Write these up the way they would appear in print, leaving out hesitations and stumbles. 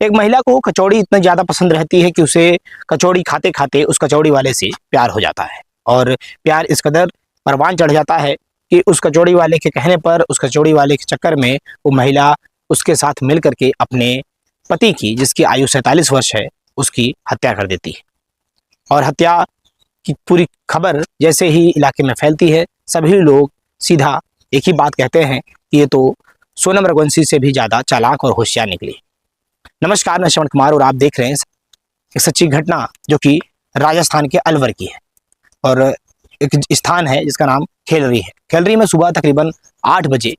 एक महिला को कचौड़ी इतनी ज़्यादा पसंद रहती है कि उसे कचौड़ी खाते खाते उस कचौड़ी वाले से प्यार हो जाता है, और प्यार इस कदर परवान चढ़ जाता है कि उस कचौड़ी वाले के कहने पर, उस कचौड़ी वाले के चक्कर में वो महिला उसके साथ मिल करके अपने पति की, जिसकी आयु 47 वर्ष है, उसकी हत्या कर देती है। और हत्या की पूरी खबर जैसे ही इलाके में फैलती है, सभी लोग सीधा एक ही बात कहते हैं कि ये तो सोनम रघुवंशी से भी ज़्यादा चालाक और होशियार निकली। नमस्कार, मैं श्रवण कुमार और आप देख रहे हैं एक सच्ची घटना जो कि राजस्थान के अलवर की है। और एक स्थान है जिसका नाम खेलरी है। खेलरी में सुबह तकरीबन 8 बजे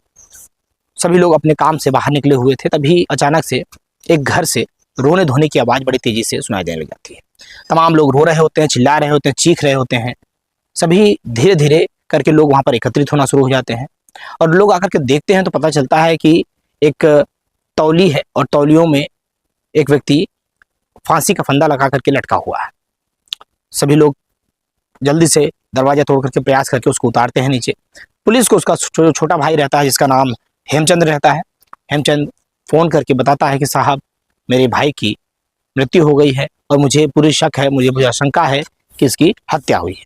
सभी लोग अपने काम से बाहर निकले हुए थे, तभी अचानक से एक घर से रोने धोने की आवाज़ बड़ी तेज़ी से सुनाई देने लग जाती है। तमाम लोग रो रहे होते हैं, चिल्ला रहे होते हैं, चीख रहे होते हैं। सभी धीरे धीरे करके लोग वहाँ पर एकत्रित होना शुरू हो जाते हैं, और लोग आकर के देखते हैं तो पता चलता है कि एक तौली है, और तौलियों में एक व्यक्ति फांसी का फंदा लगा करके लटका हुआ है। सभी लोग जल्दी से दरवाजा तोड़ करके प्रयास करके उसको उतारते हैं नीचे। पुलिस को उसका छोटा भाई रहता है जिसका नाम हेमचंद रहता है। हेमचंद फ़ोन करके बताता है कि साहब, मेरे भाई की मृत्यु हो गई है और मुझे पूरी शक है, मुझे आशंका है कि इसकी हत्या हुई है।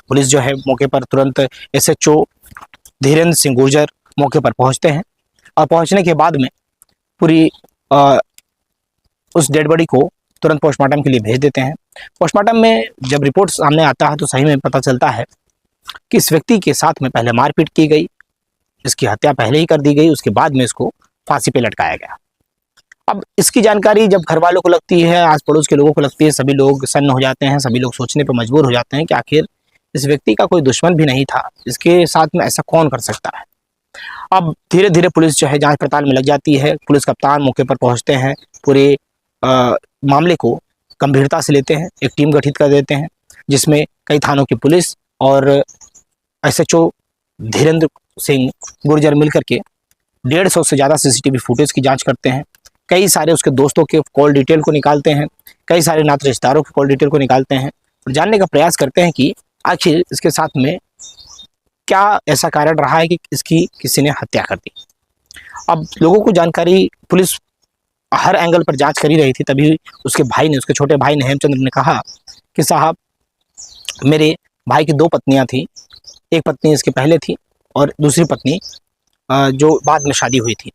पुलिस जो है मौके पर तुरंत SHO धीरेन्द्र सिंह गुर्जर मौके पर पहुंचते हैं, और पहुंचने के बाद में पूरी उस डेड बॉडी को तुरंत पोस्टमार्टम के लिए भेज देते हैं। पोस्टमार्टम में जब रिपोर्ट सामने आता है तो सही में पता चलता है कि इस व्यक्ति के साथ में पहले मारपीट की गई, इसकी हत्या पहले ही कर दी गई, उसके बाद में इसको फांसी पे लटकाया गया। अब इसकी जानकारी जब घर वालों को लगती है, आस पड़ोस के लोगों को लगती है, सभी लोग सन्न हो जाते हैं। सभी लोग सोचने पर मजबूर हो जाते हैं कि आखिर इस व्यक्ति का कोई दुश्मन भी नहीं था, इसके साथ में ऐसा कौन कर सकता है। अब धीरे धीरे पुलिस जो है जांच पड़ताल में लग जाती है। पुलिस कप्तान मौके पर पहुंचते हैं, पूरे मामले को गंभीरता से लेते हैं, एक टीम गठित कर देते हैं जिसमें कई थानों की पुलिस और SHO धीरेन्द्र सिंह गुर्जर मिलकर के 150 से ज़्यादा CCTV फुटेज की जांच करते हैं। कई सारे उसके दोस्तों के कॉल डिटेल को निकालते हैं, कई सारे नाते रिश्तेदारों के कॉल डिटेल को निकालते हैं, और जानने का प्रयास करते हैं कि आखिर इसके साथ में क्या ऐसा कारण रहा है कि इसकी किसी ने हत्या कर दी। अब लोगों को जानकारी, पुलिस हर एंगल पर जांच कर ही रही थी, तभी उसके भाई ने, उसके छोटे भाई ने, हेमचंद्र ने कहा कि साहब, मेरे भाई की 2 पत्नियां थी। एक पत्नी इसके पहले थी और दूसरी पत्नी जो बाद में शादी हुई थी,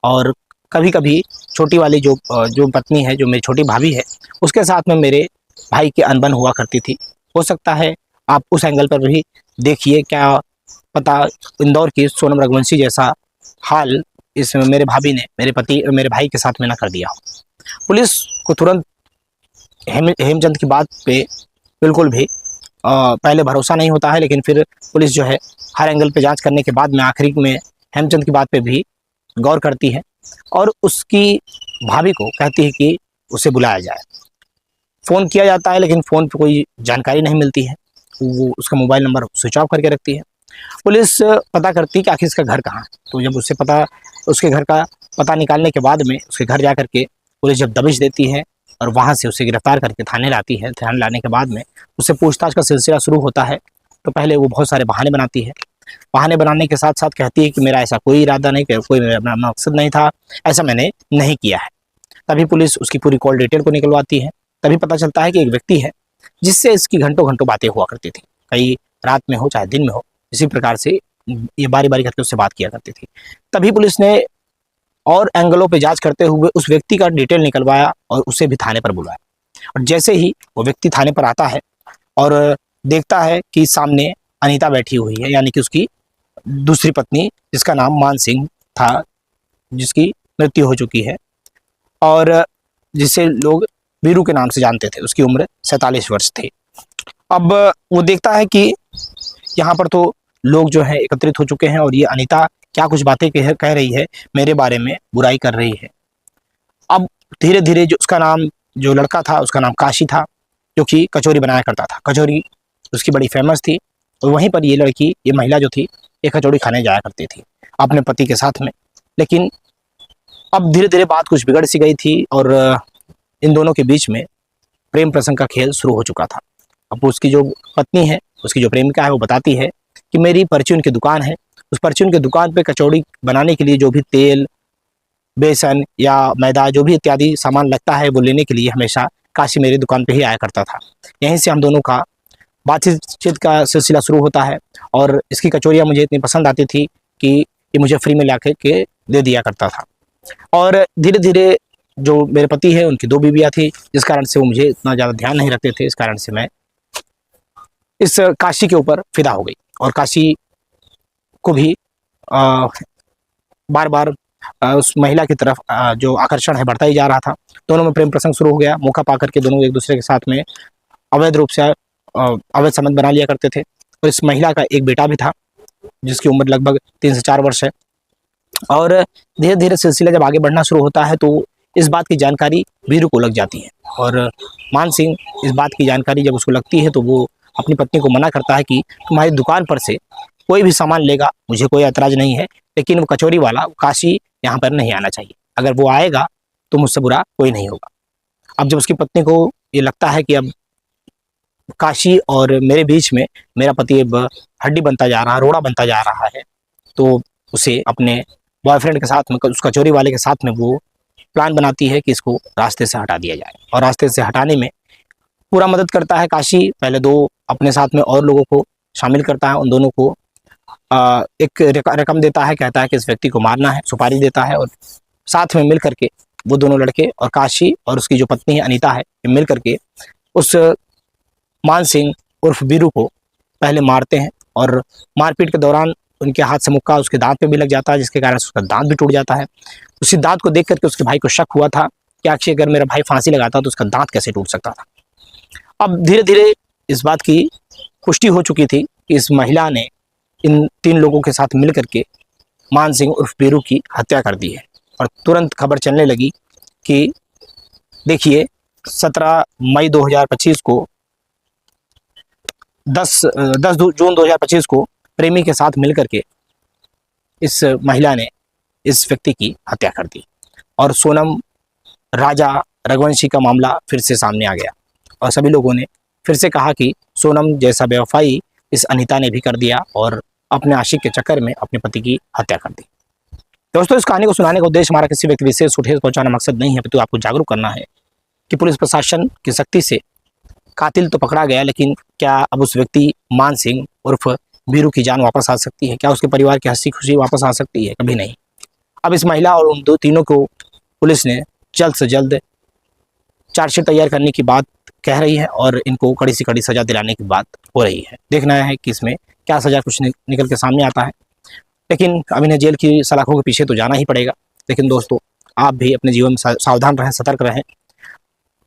और कभी कभी छोटी वाली जो पत्नी है, जो मेरी छोटी भाभी है, उसके साथ में मेरे भाई की अनबन हुआ करती थी। हो सकता है आप उस एंगल पर भी देखिए, क्या पता इंदौर की सोनम रघुवंशी जैसा हाल इस मेरे भाभी ने मेरे भाई के साथ में ना कर दिया हो। पुलिस को तुरंत हेमचंद की बात पे बिल्कुल भी पहले भरोसा नहीं होता है, लेकिन फिर पुलिस जो है हर एंगल पे जांच करने के बाद में आखिरी में हेमचंद की बात पे भी गौर करती है, और उसकी भाभी को कहती है कि उसे बुलाया जाए। फ़ोन किया जाता है, लेकिन फ़ोन पे कोई जानकारी नहीं मिलती है। वो उसका मोबाइल नंबर स्विच ऑफ करके रखती है। पुलिस पता करती है कि आखिर इसका घर कहाँ है। तो जब उसके घर का पता निकालने के बाद में उसके घर जा कर के पुलिस जब दबिश देती है और वहाँ से उसे गिरफ्तार करके थाने लाती है, थाने लाने के बाद में उससे पूछताछ का सिलसिला शुरू होता है। तो पहले वो बहुत सारे बहाने बनाती है। बहाने बनाने के साथ साथ कहती है कि मेरा ऐसा कोई इरादा नहीं, कोई मेरा मकसद नहीं था, ऐसा मैंने नहीं किया है। तभी पुलिस उसकी पूरी कॉल डिटेल को निकलवाती है। तभी पता चलता है कि एक व्यक्ति है जिससे इसकी घंटों घंटों बातें हुआ करती थी, कई रात में हो चाहे दिन में हो, इसी प्रकार से ये बारी बारी करके उससे बात किया करती थी। तभी पुलिस ने और एंगलों पे जांच करते हुए उस व्यक्ति का डिटेल निकलवाया और उसे भी थाने पर बुलाया। और जैसे ही वो व्यक्ति थाने पर आता है और देखता है कि सामने अनीता बैठी हुई है, यानी कि उसकी दूसरी पत्नी, जिसका नाम मान सिंह था, जिसकी मृत्यु हो चुकी है और जिसे लोग वीरू के नाम से जानते थे। उसकी उम्र 47 वर्ष थी। अब वो देखता है कि यहाँ पर तो लोग जो है एकत्रित हो चुके हैं, और ये अनीता क्या कुछ बातें कह रही है, मेरे बारे में बुराई कर रही है। अब धीरे धीरे जो लड़का था उसका नाम काशी था, जो कि कचौरी बनाया करता था। कचौरी उसकी बड़ी फेमस थी, और वहीं पर ये महिला जो थी, ये कचौड़ी खाने जाया करती थी अपने पति के साथ में। लेकिन अब धीरे धीरे बात कुछ बिगड़ सी गई थी, और इन दोनों के बीच में प्रेम प्रसंग का खेल शुरू हो चुका था। अब उसकी जो पत्नी है, उसकी जो प्रेमिका है, वो बताती है कि मेरी परचून की दुकान है, उस परचून की दुकान पे कचौड़ी बनाने के लिए जो भी तेल, बेसन या मैदा जो भी इत्यादि सामान लगता है वो लेने के लिए हमेशा काशी मेरी दुकान पे ही आया करता था। यहीं से हम दोनों का बातचीत का सिलसिला शुरू होता है और इसकी कचौरियाँ मुझे इतनी पसंद आती थी कि ये मुझे फ्री में ला के दे दिया करता था। और धीरे धीरे जो मेरे पति है उनकी 2 बीवियाँ थी, जिस कारण से वो मुझे इतना ज़्यादा ध्यान नहीं रखते थे। इस कारण से मैं इस काशी के ऊपर फिदा हो गई और काशी को भी बार बार उस महिला की तरफ जो आकर्षण है बढ़ता ही जा रहा था। दोनों में प्रेम प्रसंग शुरू हो गया। मौका पा करके दोनों एक दूसरे के साथ में अवैध रूप से अवैध संबंध बना लिया करते थे। और इस महिला का एक बेटा भी था जिसकी उम्र लगभग 3 से 4 वर्ष है। और धीरे धीरे सिलसिला जब आगे बढ़ना शुरू होता है तो इस बात की जानकारी वीरू को लग जाती है और मान सिंह इस बात की जानकारी जब उसको लगती है तो वो अपनी पत्नी को मना करता है कि तुम्हारी दुकान पर से कोई भी सामान लेगा मुझे कोई ऐतराज नहीं है, लेकिन वो कचौरी वाला काशी यहाँ पर नहीं आना चाहिए। अगर वो आएगा तो मुझसे बुरा कोई नहीं होगा। अब जब उसकी पत्नी को ये लगता है कि अब काशी और मेरे बीच में मेरा पति अब हड्डी बनता जा रहा, रोड़ा बनता जा रहा है, तो उसे अपने बॉयफ्रेंड के साथ में, उस कचौरी वाले के साथ में वो प्लान बनाती है कि इसको रास्ते से हटा दिया जाए। और रास्ते से हटाने में पूरा मदद करता है काशी। पहले 2 अपने साथ में और लोगों को शामिल करता है, उन दोनों को एक रकम देता है, कहता है कि इस व्यक्ति को मारना है, सुपारी देता है और साथ में मिल करके वो दोनों लड़के और काशी और उसकी जो पत्नी है अनीता है, मिल करके उस मान सिंह उर्फ वीरू को पहले मारते हैं। और मारपीट के दौरान उनके हाथ से मुक्का उसके दांत पे भी लग जाता है, जिसके कारण उसका दांत भी टूट जाता है। उसी दांत को देख करके उसके भाई को शक हुआ था कि आखिर अगर मेरा भाई फांसी लगाता तो उसका दांत कैसे टूट सकता था। अब धीरे धीरे इस बात की पुष्टि हो चुकी थी कि इस महिला ने इन 3 लोगों के साथ मिल करके मान सिंह उर्फ वीरू की हत्या कर दी है। और तुरंत खबर चलने लगी कि देखिए 17 मई 2025 को 10 जून 2025 को प्रेमी के साथ मिलकर के इस महिला ने इस व्यक्ति की हत्या कर दी। और सोनम राजा रघुवंशी का मामला फिर से सामने आ गया और सभी लोगों ने फिर से कहा कि सोनम जैसा बेवफाई इस अनीता ने भी कर दिया और अपने आशिक के चक्कर में अपने पति की हत्या कर दी। दोस्तों, इस कहानी को सुनाने का उद्देश्य हमारा किसी व्यक्ति विशेष को ठेस पहुंचाना मकसद नहीं है, तो आपको जागरूक करना है कि पुलिस प्रशासन की सख्ती से कातिल तो पकड़ा गया, लेकिन क्या अब उस व्यक्ति मान सिंह उर्फ वीरू की जान वापस आ सकती है? क्या उसके परिवार की हंसी खुशी वापस आ सकती है? कभी नहीं। अब इस महिला और उन 2 को पुलिस ने जल्द से जल्द चार्जशीट तैयार करने की बात कह रही है और इनको कड़ी से कड़ी सजा दिलाने की बात हो रही है। देखना है कि इसमें क्या सजा कुछ निकल के सामने आता है, लेकिन अब इन्हें जेल की सलाखों के पीछे तो जाना ही पड़ेगा। लेकिन दोस्तों, आप भी अपने जीवन में सावधान रहें, सतर्क रहें।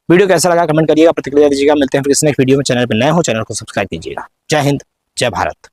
वीडियो कैसा लगा कमेंट करिएगा, प्रतिक्रिया दीजिएगा। मिलते हैं फिर नेक्स्ट वीडियो में। चैनल पर नए हो चैनल को सब्सक्राइब कीजिएगा। जय हिंद, जय भारत।